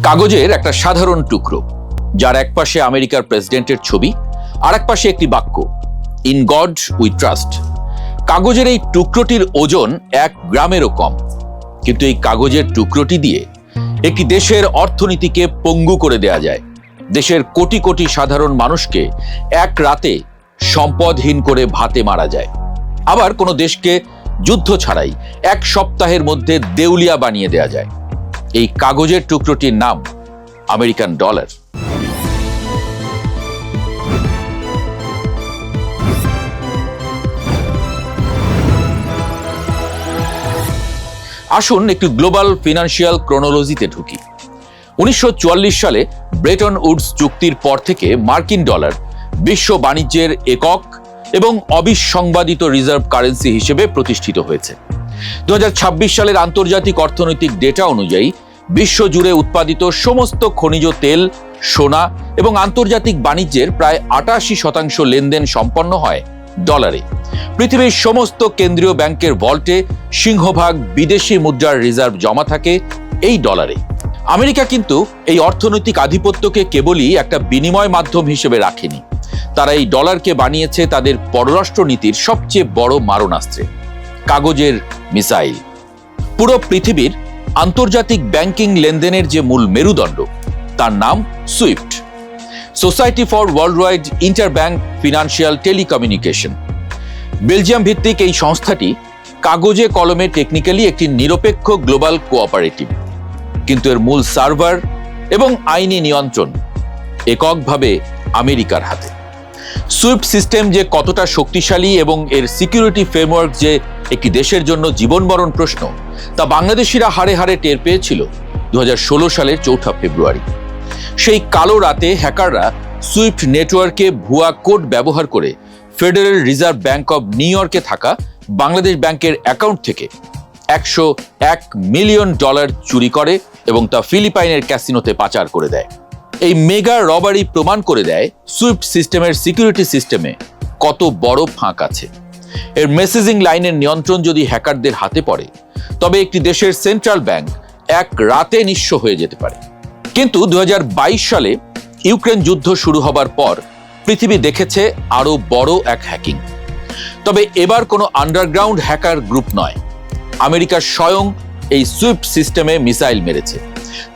কাগজের একটা সাধারণ টুকরো, যার এক পাশে আমেরিকার প্রেসিডেন্টের ছবি, আর এক পাশে একটি বাক্য, ইন গড উই ট্রাস্ট। কাগজের এই টুকরোটির ওজন 1 গ্রামেরও কম, কিন্তু এই কাগজের টুকরোটি দিয়ে একটি দেশের অর্থনীতিকে পঙ্গু করে দেয়া যায়। দেশের কোটি কোটি সাধারণ মানুষকে এক রাতে সম্পদহীন করে ভাতে মারা যায়। আবার কোনো দেশকে যুদ্ধ ছাড়াই 1 সপ্তাহের মধ্যে দেউলিয়া বানিয়ে দেয়া যায়। এই কাগজের টুকরোটির নাম আমেরিকান ডলার। আসুন একটু গ্লোবাল ফিনান্সিয়াল ক্রোনোলজিতে ঢুকি। 1944 সালে ব্রেটন উডস চুক্তির পর থেকে মার্কিন ডলার বিশ্ব বাণিজ্যের একক এবং অবিসংবাদিত রিজার্ভ কারেন্সি হিসেবে প্রতিষ্ঠিত হয়েছে। 2026 সালের আন্তর্জাতিক অর্থনৈতিক ডেটা অনুযায়ী বিশ্বজুড়ে উৎপাদিত সমস্ত খনিজ তেল, সোনা এবং আন্তর্জাতিক বাণিজ্যের প্রায় 88% লেনদেন সম্পন্ন হয় ডলারে। পৃথিবীর সমস্ত কেন্দ্রীয় ব্যাংকের ভল্টে সিংহভাগ বিদেশি মুদ্রার রিজার্ভ জমা থাকে এই ডলারে। আমেরিকা কিন্তু এই অর্থনৈতিক আধিপত্যকে কেবলই একটা বিনিময় মাধ্যম হিসেবে রাখেনি, তারা এই ডলারকে বানিয়েছে তাদের পররাষ্ট্রনীতির সবচেয়ে বড় মারণাস্ত্রে, কাগজের মিসাইল। পুরো পৃথিবীর আন্তর্জাতিক ব্যাংকিং লেনদেনের যে মূল মেরুদণ্ড, তার নাম SWIFT, society for world wide interbank financial telecommunication. Belgium ভিত্তিক এই সংস্থাটি কাগজে কলমে টেকনিক্যালি একটি নিরপেক্ষ গ্লোবাল কোঅপারেটিভ, কিন্তু এর মূল সার্ভার এবং আইনি নিয়ন্ত্রণ এককভাবে আমেরিকার হাতে। সুইফট সিস্টেম যে কতটা শক্তিশালী এবং এর সিকিউরিটি ফ্রেমওয়ার্ক যে একটি দেশের জন্য জীবনমরণ প্রশ্ন, তা বাংলাদেশিরা হাড়ে হাড়ে টের পেয়েছিল 2016 সালের 4 ফেব্রুয়ারি। সেই কালো রাতে হ্যাকাররা সুইফট নেটওয়ার্কে ভুয়া কোড ব্যবহার করে federal reserve bank of new ইয়র্কে থাকা বাংলাদেশ ব্যাংকের অ্যাকাউন্ট থেকে $101 মিলিয়ন চুরি করে এবং তা ফিলিপাইনের ক্যাসিনোতে পাচার করে দেয়। এই মেগা রবারি প্রমাণ করে দেয় সুইফট সিস্টেমের সিকিউরিটি সিস্টেমে কত বড় ফাঁক আছে। এর মেসেজিং লাইনের নিয়ন্ত্রণ যদি হ্যাকারদের হাতে পড়ে, তবে একটি দেশের সেন্ট্রাল ব্যাংক এক রাতে নিঃস্ব হয়ে যেতে পারে। কিন্তু 2022 সালে ইউক্রেন যুদ্ধ শুরু হবার পর পৃথিবী দেখেছে আরো বড় এক হ্যাকিং। তবে এবার কোনো আন্ডারগ্রাউন্ড হ্যাকার গ্রুপ নয়, আমেরিকা স্বয়ং এই সুইফট সিস্টেমে মিসাইল মেরেছে।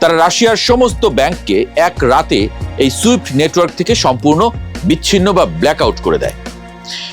তারা রাশিয়ার সমস্ত ব্যাংককে এক রাতে এই সুইফট নেটওয়ার্ক থেকে সম্পূর্ণ বিচ্ছিন্ন বা ব্ল্যাকআউট করে দেয়।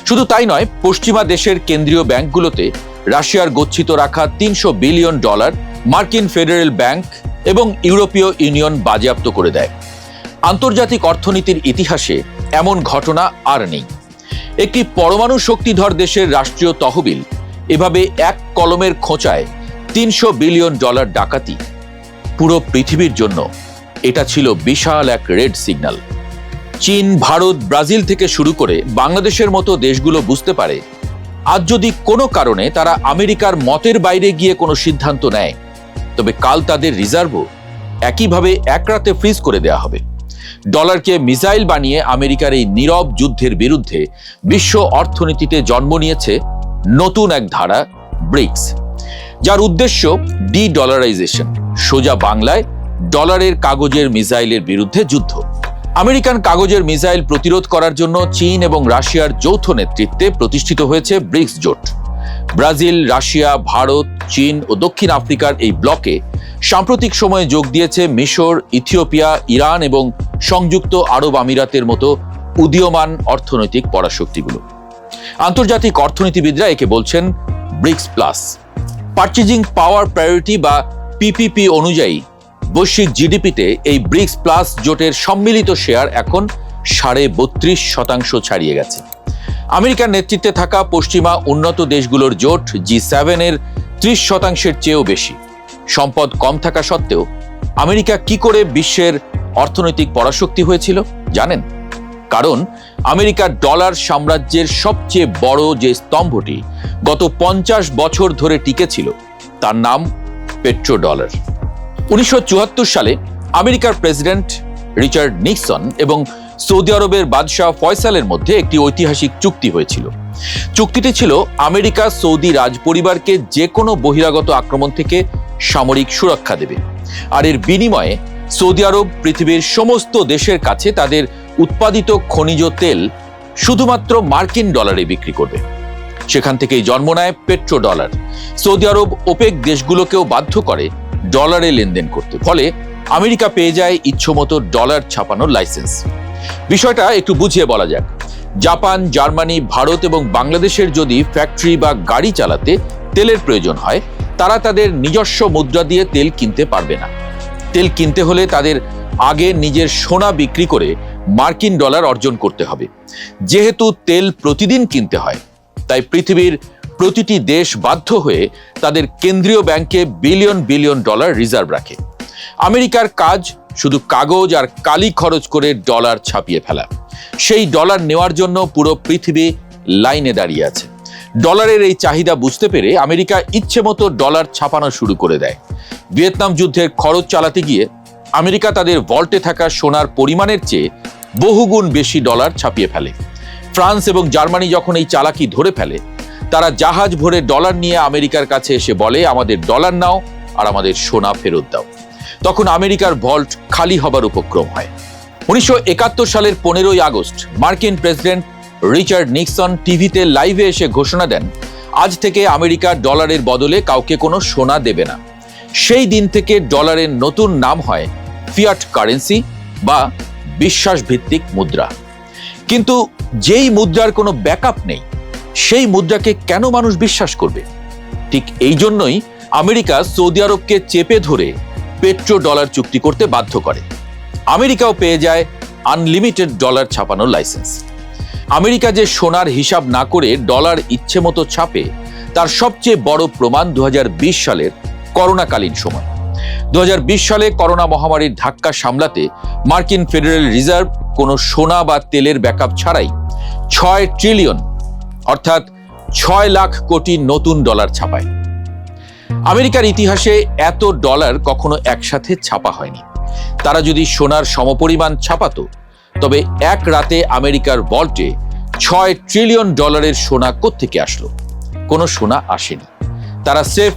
শুধু তাই নয়, পশ্চিমা দেশের কেন্দ্রীয় ব্যাংকগুলোতে রাশিয়ার গচ্ছিত রাখা $300 বিলিয়ন মার্কিন ফেডারেল ব্যাংক এবং ইউরোপীয় ইউনিয়ন বাজেয়াপ্ত করে দেয়। আন্তর্জাতিক অর্থনীতির ইতিহাসে এমন ঘটনা আর নেই। একটি পরমাণু শক্তিধর দেশের রাষ্ট্রীয় তহবিল এভাবে এক কলমের খোঁচায় $300 বিলিয়ন ডাকাতি। পুরো পৃথিবীর জন্য এটা ছিল বিশাল এক রেড সিগন্যাল। চীন, ভারত, ব্রাজিল থেকে শুরু করে বাংলাদেশের মতো দেশগুলো বুঝতে পারে, আজ যদি কোনো কারণে তারা আমেরিকার মতের বাইরে গিয়ে কোনো সিদ্ধান্ত নেয়, তবে কাল তাদের রিজার্ভও একইভাবে এক রাতে ফ্রিজ করে দেওয়া হবে। ডলারকে মিসাইল বানিয়ে আমেরিকার এই নীরব যুদ্ধের বিরুদ্ধে বিশ্ব অর্থনীতিতে জন্ম নিয়েছে নতুন এক ধারা, ব্রিক্স, যার উদ্দেশ্য ডি-ডলারাইজেশন, সোজা বাংলায় ডলারের কাগজের মিসাইলের বিরুদ্ধে যুদ্ধ। আমেরিকান কাগজের মিসাইল প্রতিরোধ করার জন্য চীন এবং রাশিয়ার যৌথ নেতৃত্বে প্রতিষ্ঠিত হয়েছে ব্রিক্স জোট। ব্রাজিল, রাশিয়া, ভারত, চীন ও দক্ষিণ আফ্রিকার এই ব্লকে সাম্প্রতিক সময়ে যোগ দিয়েছে মিশর, ইথিওপিয়া, ইরান এবং সংযুক্ত আরব আমিরাতের মতো উদীয়মান অর্থনৈতিক পরাশক্তিগুলো। আন্তর্জাতিক অর্থনীতিবিদরা একে বলছেন ব্রিক্স প্লাস। পারচেজিং পাওয়ার প্রায়োরিটি বা পিপিপি অনুযায়ী বৈশ্বিক জিডিপিতে এই ব্রিক্স প্লাস জোটের সম্মিলিত শেয়ার এখন 32.5% ছাড়িয়ে গেছে। আমেরিকার নেতৃত্বে থাকা পশ্চিমা উন্নত দেশগুলোর জোট G7 এর 30%-এর চেয়েও বেশি। সম্পদ কম থাকা সত্ত্বেও আমেরিকা কি করে বিশ্বের অর্থনৈতিক পরাশক্তি হয়েছিল জানেন? কারণ আমেরিকার ডলার সাম্রাজ্যের সবচেয়ে বড় যে স্তম্ভটি গত 50 বছর ধরে টিকেছিল, তার নাম পেট্রোডলার। 1974 সালে আমেরিকার প্রেসিডেন্ট রিচার্ড নিক্সন এবং সৌদি আরবের বাদশাহ ফয়সালের মধ্যে একটি ঐতিহাসিক চুক্তি হয়েছিল। চুক্তিটি ছিল আমেরিকা সৌদি রাজপরিবারকে যে কোনো বহিরাগত আক্রমণ থেকে সামরিক সুরক্ষা দেবে, আর এর বিনিময়ে সৌদি আরব পৃথিবীর সমস্ত দেশের কাছে তাদের উৎপাদিত খনিজ তেল শুধুমাত্র মার্কিন ডলারে বিক্রি করবে। সেখান থেকেই জন্ম নেয় পেট্রো ডলার। সৌদি আরব ওপেক দেশগুলোকেও বাধ্য করে ডলারে লেনদেন করতে, ফলে আমেরিকা পেয়ে যায় ইচ্ছামতো ডলার ছাপানোর লাইসেন্স। বিষয়টা একটু বুঝিয়ে বলা যাক। জাপান, জার্মানি, ভারত এবং বাংলাদেশের যদি ফ্যাক্টরি বা গাড়ি চালাতে তেলের প্রয়োজন হয়, তারা তাদের নিজস্ব মুদ্রা দিয়ে তেল কিনতে পারবে না। তেল কিনতে হলে তাদের আগে নিজের সোনা বিক্রি করে মার্কিন ডলার অর্জন করতে হবে। যেহেতু তেল প্রতিদিন কিনতে হয়, তাই পৃথিবীর প্রতিটি দেশ বাধ্য হয়ে তাদের কেন্দ্রীয় ব্যাংকে বিলিয়ন বিলিয়ন ডলার রিজার্ভ রাখে। আমেরিকার কাজ শুধু কাগজ আর কালি খরচ করে ডলার ছাপিয়ে ফেলা। সেই ডলার নেওয়ার জন্য পুরো পৃথিবী লাইনে দাঁড়িয়ে আছে। ডলারের এই চাহিদা বুঝতে পেরে আমেরিকা ইচ্ছেমতো ডলার ছাপানো শুরু করে দেয়। ভিয়েতনাম যুদ্ধের খরচ চালাতে গিয়ে আমেরিকা তাদের ভল্টে থাকা সোনার পরিমাণের চেয়ে বহুগুণ বেশি ডলার ছাপিয়ে ফেলে। ফ্রান্স এবং জার্মানি যখন এই চালাকি ধরে ফেলে, তারা জাহাজ ভরে ডলার নিয়ে আমেরিকার কাছে এসে বলে, আমাদের ডলার নাও আর আমাদের সোনা ফেরত দাও। তখন আমেরিকার ভল্ট খালি হবার উপক্রম হয়। 1971 সালের 15ই আগস্ট মার্কিন প্রেসিডেন্ট রিচার্ড নিক্সন টিভিতে লাইভে এসে ঘোষণা দেন, আজ থেকে আমেরিকা ডলারের বদলে কাউকে কোনো সোনা দেবে না। সেই দিন থেকে ডলারের নতুন নাম হয় ফিয়াট কারেন্সি বা বিশ্বাসভিত্তিক মুদ্রা। কিন্তু যেই মুদ্রার কোনো ব্যাকআপ নেই, সেই মুদ্রাকে কেন মানুষ বিশ্বাস করবে? ঠিক এই জন্যই আমেরিকা সৌদি আরবকে চেপে ধরে পেট্রো ডলার চুক্তি করতে বাধ্য করে। আমেরিকাও পেয়ে যায় আনলিমিটেড ডলার ছাপানোর লাইসেন্স। আমেরিকা যে সোনার হিসাব না করে ডলার ইচ্ছে মতো ছাপে, তার সবচেয়ে বড় প্রমাণ 2020 সালের করোনাকালীন সময়। 2020 সালে করোনা মহামারীর ধাক্কা সামলাতে মার্কিন ফেডারেল রিজার্ভ কোনো সোনা বা তেলের ব্যাকআপ ছাড়াই 6 ট্রিলিয়ন অর্থাৎ 6 লাখ কোটি নতুন ডলার ছাপায়। আমেরিকার ইতিহাসে এত ডলার কখনো একসাথে ছাপা হয়নি। তারা যদি সোনার সমপরিমাণ ছাপাতো, তবে এক রাতে আমেরিকার ভল্টে 6 ট্রিলিয়ন ডলারের সোনা কোত্থেকে আসলো? কোনো সোনা আসেনি। তারা স্রেফ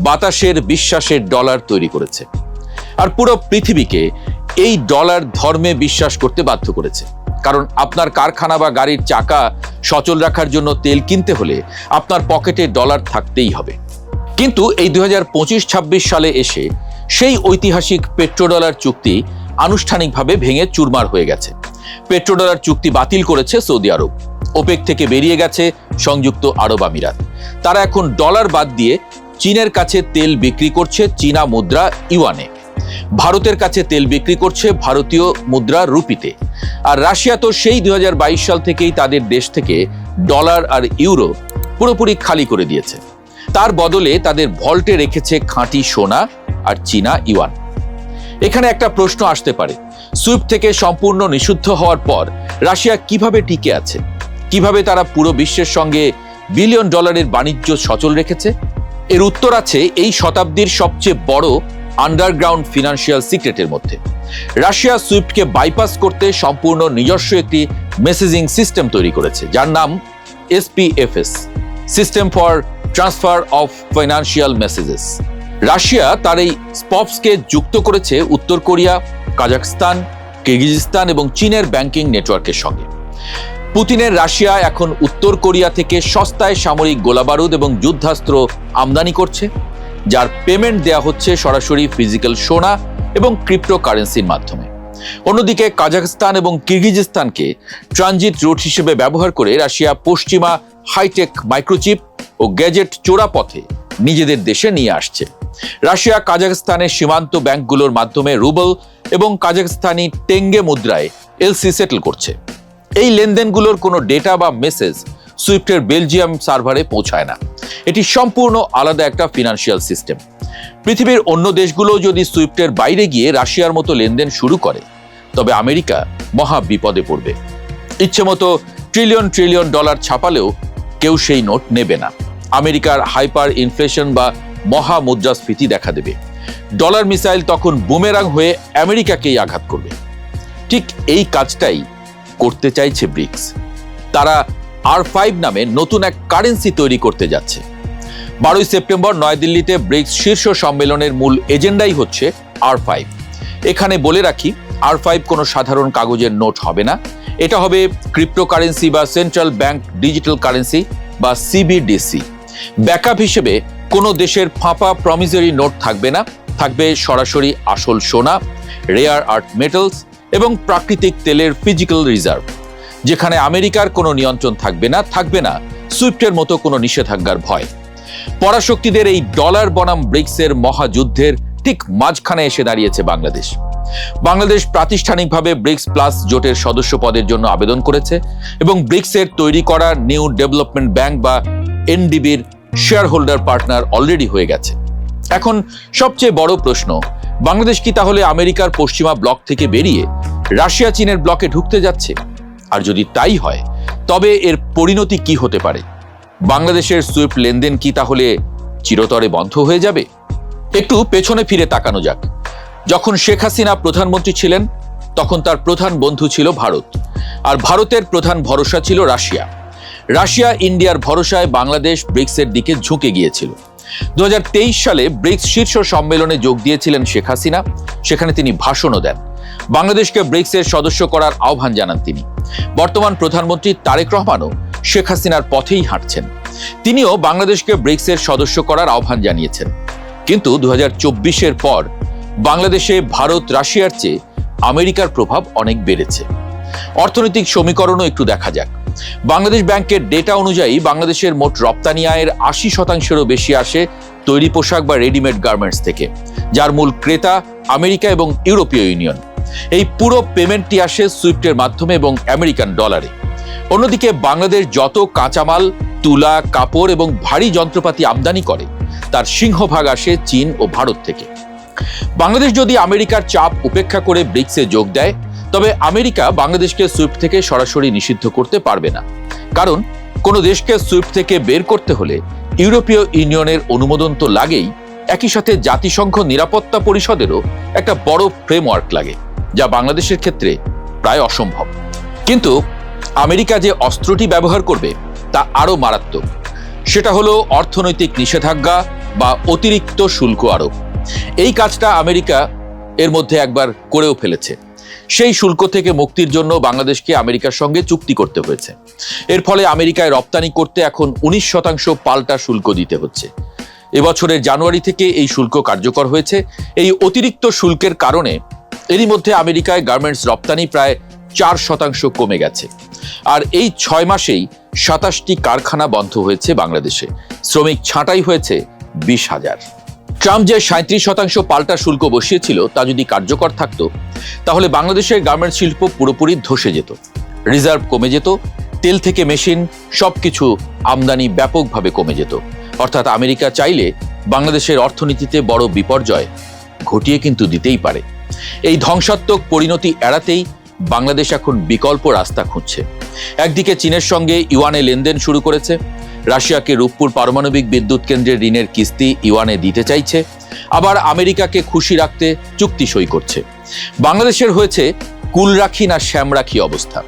বাতাসের বিশ্বাসের ডলার তৈরি করেছে, আর পুরো পৃথিবীকে এই ডলার ধর্মে বিশ্বাস করতে বাধ্য করেছে। কারণ আপনার কারখানা বা গাড়ির চাকা সচল রাখার জন্য তেল কিনতে হলে আপনার পকেটে ডলার থাকতেই হবে। কিন্তু এই 2025-26 সালে এসে সেই ঐতিহাসিক পেট্রো ডলার চুক্তি আনুষ্ঠানিকভাবে ভেঙে চুরমার হয়ে গেছে। পেট্রো ডলার চুক্তি বাতিল করেছে সৌদি আরব। ওপেক থেকে বেরিয়ে গেছে সংযুক্ত আরব আমিরাত। তারা এখন ডলার বাদ দিয়ে চীনের কাছে তেল বিক্রি করছে চীনা মুদ্রা ইউয়ানে, ভারতের কাছে তেল বিক্রি করছে ভারতীয় মুদ্রা রুপিতে। আর রাশিয়া তো সেই 2022 সাল থেকেই তাদের দেশ থেকে ডলার আর ইউরো পুরোপুরি খালি করে দিয়েছে। তার বদলে তাদের ভল্টে রেখেছে খাঁটি সোনা আর চীনা ইউয়ান। এখানে একটা প্রশ্ন আসতে পারে, সুইফট থেকে সম্পূর্ণ নিষিদ্ধ হওয়ার পর রাশিয়া কিভাবে টিকে আছে? কিভাবে তারা পুরো বিশ্বের সঙ্গে বিলিয়ন ডলারের বাণিজ্য সচল রেখেছে? এর উত্তর আছে এই শতাব্দীর সবচেয়ে বড় আন্ডারগ্রাউন্ড ফিনান্সিয়াল সিক্রেটের মধ্যে। রাশিয়া সুইফটকে বাইপাস করতে সম্পূর্ণ নিজস্ব একটি মেসেজিং সিস্টেম তৈরি করেছে, যার নাম SPFS, system for transfer of financial messages. Russia তার এই স্পপসকে যুক্ত করেছে উত্তর কোরিয়া, কাজাখস্তান, কিরগিজস্তান এবং চীনের ব্যাংকিং নেটওয়ার্কের সঙ্গে। পুতিনের রাশিয়া এখন উত্তর কোরিয়া থেকে সস্তায় সামরিক গোলাবারুদ এবং যুদ্ধাস্ত্র আমদানি করছে, যার পেমেন্ট দেয়া হচ্ছে সরাসরি ফিজিক্যাল সোনা এবং ক্রিপ্টোকারেন্সির মাধ্যমে। অন্যদিকে কাজাখস্তান এবং কিরগিজস্তানকে ট্রানজিট রুট হিসেবে ব্যবহার করে রাশিয়া পশ্চিমা হাইটেক মাইক্রোচিপ ও গ্যাজেট চোরা পথে নিজেদের দেশে নিয়ে আসছে। রাশিয়া কাজাখস্তানের সীমান্ত ব্যাংকগুলোর মাধ্যমে রুবল এবং কাজাখস্তানি টেঙ্গে মুদ্রায় এলসি সেটেল করছে। এই লেনদেনগুলোর কোনো ডেটা বা মেসেজ সুইফটের বেলজিয়াম সার্ভারে পৌঁছায় না। এটি সম্পূর্ণ আলাদা একটা ফিনান্সিয়াল সিস্টেম। পৃথিবীর অন্য দেশগুলো যদি সুইফটের বাইরে গিয়ে রাশিয়ার মতো লেনদেন শুরু করে, তবে আমেরিকা মহা বিপদে পড়বে। ইচ্ছে মতো ট্রিলিয়ন ট্রিলিয়ন ডলার ছাপালেও কেউ সেই নোট নেবে না। আমেরিকার হাইপার ইনফ্লেশন বা মহা মুদ্রাস্ফীতি দেখা দেবে। ডলার মিসাইল তখন বুমেরাং হয়ে আমেরিকাকেই আঘাত করবে। ঠিক এই কাজটাই করতে চাইছে ব্রিক্স। তারা R5 নামে নতুন এক কারেন্সি তৈরি করতে যাচ্ছে। 12 সেপ্টেম্বর নয়াদিল্লিতে ব্রিক্স শীর্ষ সম্মেলনের মূল এজেন্ডাই হচ্ছে R5। এখানে বলে রাখি, R5 কোনো সাধারণ কাগজের নোট হবে না। এটা হবে ক্রিপ্টোকারেন্সি বা সেন্ট্রাল ব্যাংক ডিজিটাল কারেন্সি বা CBDC। ব্যাকআপ হিসেবে কোনো দেশের ফাঁপা প্রমিসরি নোট থাকবে না, থাকবে সরাসরি আসল সোনা, রেয়ার আর্থ মেটালস এবং প্রাকৃতিক তেলের ফিজিক্যাল রিজার্ভ, যেখানে আমেরিকার কোনো নিয়ন্ত্রণ থাকবে না সুইফটের মতো কোনো নিষেধাজ্ঞার ভয়। পরাশক্তিদের এই ডলার বনাম ব্রিক্সের মহাযুদ্ধের ঠিক মাঝখানে এসে দাঁড়িয়েছে বাংলাদেশ। বাংলাদেশ প্রাতিষ্ঠানিকভাবে ব্রিক্স প্লাস জোটের সদস্য পদের জন্য আবেদন করেছে এবং ব্রিক্সের তৈরি করা নিউ ডেভেলপমেন্ট ব্যাংক বা NDBর শেয়ার হোল্ডার পার্টনার অলরেডি হয়ে গেছে। এখন সবচেয়ে বড় প্রশ্ন, বাংলাদেশ কি তাহলে আমেরিকার পশ্চিমা ব্লক থেকে বেরিয়ে রাশিয়া চীনের ব্লকে ঢুকতে যাচ্ছে? আর যদি তাই হয়, তবে এর পরিণতি কি হতে পারে? বাংলাদেশের সুইফট লেনদেন কি তাহলে চিরতরে বন্ধ হয়ে যাবে? একটু পেছনে ফিরে তাকানো যাক। যখন শেখ হাসিনা প্রধানমন্ত্রী ছিলেন, তখন তার প্রধান বন্ধু ছিল ভারত, আর ভারতের প্রধান ভরসা ছিল রাশিয়া। রাশিয়া ইন্ডিয়ার ভরসায় বাংলাদেশ ব্রিক্সের দিকে ঝুঁকে গিয়েছিল। 2023 সালে ব্রিক্স শীর্ষ সম্মেলনে যোগ দিয়েছিলেন শেখ হাসিনা। সেখানে তিনি ভাষণও দেন, বাংলাদেশকে ব্রিক্সের সদস্য করার আহ্বান জানান তিনি। বর্তমান প্রধানমন্ত্রী তারেক রহমানও শেখ হাসিনার পথেই হাঁটছেন। তিনিও বাংলাদেশকে ব্রিক্সের সদস্য করার আহ্বান জানিয়েছেন। কিন্তু 2024-এর পর বাংলাদেশে ভারত রাশিয়ার চেয়ে আমেরিকার প্রভাব অনেক বেড়েছে। অর্থনৈতিক সমীকরণও একটু দেখা যাক। বাংলাদেশ ব্যাংকের ডেটা অনুযায়ী বাংলাদেশের মোট রপ্তানি আয়ের 80%-এরও বেশি আসে তৈরি পোশাক বা রেডিমেড গার্মেন্টস থেকে, যার মূল ক্রেতা আমেরিকা এবং ইউরোপীয় ইউনিয়ন। এই পুরো পেমেন্টটি আসে সুইফটের মাধ্যমে এবং আমেরিকান ডলারে। অন্যদিকে বাংলাদেশ যত কাঁচামাল, তুলা, কাপড় এবং ভারী যন্ত্রপাতি আমদানি করে, তার সিংহভাগ আসে চীন ও ভারত থেকে। বাংলাদেশ যদি আমেরিকার চাপ উপেক্ষা করে ব্রিক্সে যোগ দেয়, তবে আমেরিকা বাংলাদেশকে সুইফট থেকে সরাসরি নিষিদ্ধ করতে পারবে না। কারণ কোনো দেশকে সুইফট থেকে বের করতে হলে ইউরোপীয় ইউনিয়নের অনুমোদন তো লাগেই, একই সাথে জাতিসংঘ নিরাপত্তা পরিষদেরও একটা বড় ফ্রেমওয়ার্ক লাগে, যা বাংলাদেশের ক্ষেত্রে প্রায় অসম্ভব। কিন্তু আমেরিকা যে অস্ত্রটি ব্যবহার করবে তা আরো মারাত্মক। সেটা হলো অর্থনৈতিক নিষেধাজ্ঞা বা অতিরিক্ত শুল্ক আরোপ। এই কাজটা আমেরিকা এর মধ্যে একবার করেও ফেলেছে। সেই শুল্ক থেকে মুক্তির জন্য বাংলাদেশকে আমেরিকার সঙ্গে চুক্তি করতে হয়েছে। এর ফলে আমেরিকায় রপ্তানি করতে এখন 19% পাল্টা শুল্ক দিতে হচ্ছে। এবছরের জানুয়ারি থেকে এই শুল্ক কার্যকর হয়েছে। এই অতিরিক্ত শুল্কের কারণে এরই মধ্যে আমেরিকায় গার্মেন্টস রপ্তানি প্রায় 4% কমে গেছে। আর এই 6 মাসেই 27টি কারখানা বন্ধ হয়েছে বাংলাদেশে। শ্রমিক ছাঁটাই হয়েছে 20,000। ট্রাম্প যে 37% পাল্টা শুল্ক বসিয়েছিল, তা যদি কার্যকর থাকতো, তাহলে বাংলাদেশের গার্মেন্টস শিল্প পুরোপুরি ধসে যেত, রিজার্ভ কমে যেত, তেল থেকে মেশিন সবকিছু আমদানি ব্যাপকভাবে কমে যেত। অর্থাৎ আমেরিকা চাইলে বাংলাদেশের অর্থনীতিতে বড় বিপর্যয় ঘটিয়ে কিন্তু দিতেই পারে। এই ধ্বংসাত্মক পরিণতি এড়াতেই বাংলাদেশ এখন বিকল্প রাস্তা খুঁজছে। একদিকে চীনের সঙ্গে ইউয়ানে লেনদেন শুরু করেছে, রাশিয়াকে রূপপুর পারমাণবিক বিদ্যুৎ কেন্দ্রের ঋণের কিস্তি ইউয়ানে দিতে চাইছে, আবার আমেরিকাকে খুশি রাখতে চুক্তি সই করছে। বাংলাদেশের হয়েছে কুল রাখি না শ্যাম রাখি অবস্থা।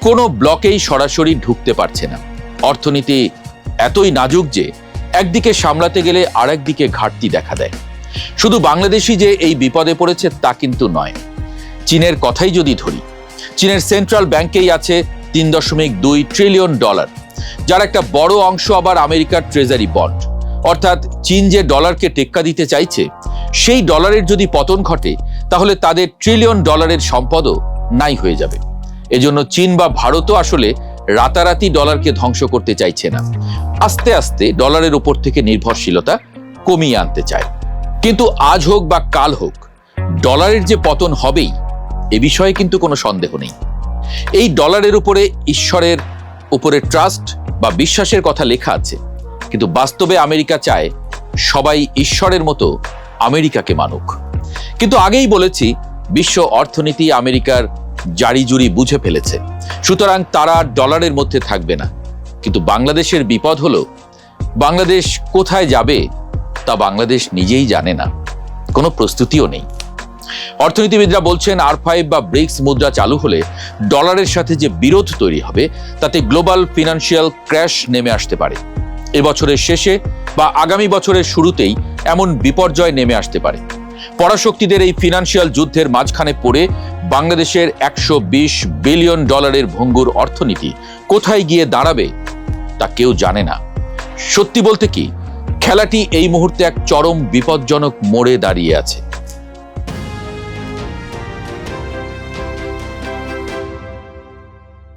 কোনো ব্লকেই সরাসরি ঢুকতে পারছে না। অর্থনীতি এতই নাজুক যে একদিকে সামলাতে গেলে আর একদিকে ঘাটতি দেখা দেয়। শুধু বাংলাদেশই যে এই বিপদে পড়েছে তা কিন্তু নয়। চীনের কথাই যদি ধরি, চীনের সেন্ট্রাল ব্যাংকেই আছে $3.2 ট্রিলিয়ন, যার একটা বড় অংশ আবার আমেরিকার ট্রেজারি বন্ড। অর্থাৎ চীন যে ডলারকে টেক্কা দিতে চাইছে, সেই ডলারের যদি পতন ঘটে, তাহলে তাদের $ট্রিলিয়ন সম্পদও নাই হয়ে যাবে। এজন্য চীন বা ভারতও আসলে রাতারাতি ডলারকে ধ্বংস করতে চাইছে না, আস্তে আস্তে ডলারের উপর থেকে নির্ভরশীলতা কমিয়ে আনতে চায়। কিন্তু আজ হোক বা কাল হোক, ডলারের যে পতন হবেই, এ বিষয়ে কিন্তু কোনো সন্দেহ নেই। এই ডলারের উপরে ঈশ্বরের উপরে ট্রাস্ট বা বিশ্বাসের কথা লেখা আছে, কিন্তু বাস্তবে আমেরিকা চায় সবাই ঈশ্বরের মতো আমেরিকাকে মানুক। কিন্তু আগেই বলেছি, বিশ্ব অর্থনীতি আমেরিকার জারিজুরি বুঝে ফেলেছে, সুতরাং তারা ডলারের মধ্যে থাকবে না। কিন্তু বাংলাদেশের বিপদ হলো, বাংলাদেশ কোথায় যাবে তা বাংলাদেশ নিজেই জানে না, কোনো প্রস্তুতিও নেই। অর্থনীতিবিদরা বলছেন, R5 বা ব্রিক্স মুদ্রা চালু হলে ডলারের সাথে যে বিরোধ তৈরি হবে, তাতে গ্লোবাল ফিনান্সিয়াল ক্র্যাশ নেমে আসতে পারে। এবছরের শেষে বা আগামী বছরের শুরুতেই এমন বিপর্যয় নেমে আসতে পারে। পরাশক্তিদের এই ফিনান্সিয়াল যুদ্ধের মাঝখানে পড়ে বাংলাদেশের $120 বিলিয়ন ভঙ্গুর অর্থনীতি কোথায় গিয়ে দাঁড়াবে তা কেউ জানে না। সত্যি বলতে কি, খেলাটি এই মুহূর্তে এক চরম বিপজ্জনক মোড়ে দাঁড়িয়ে আছে।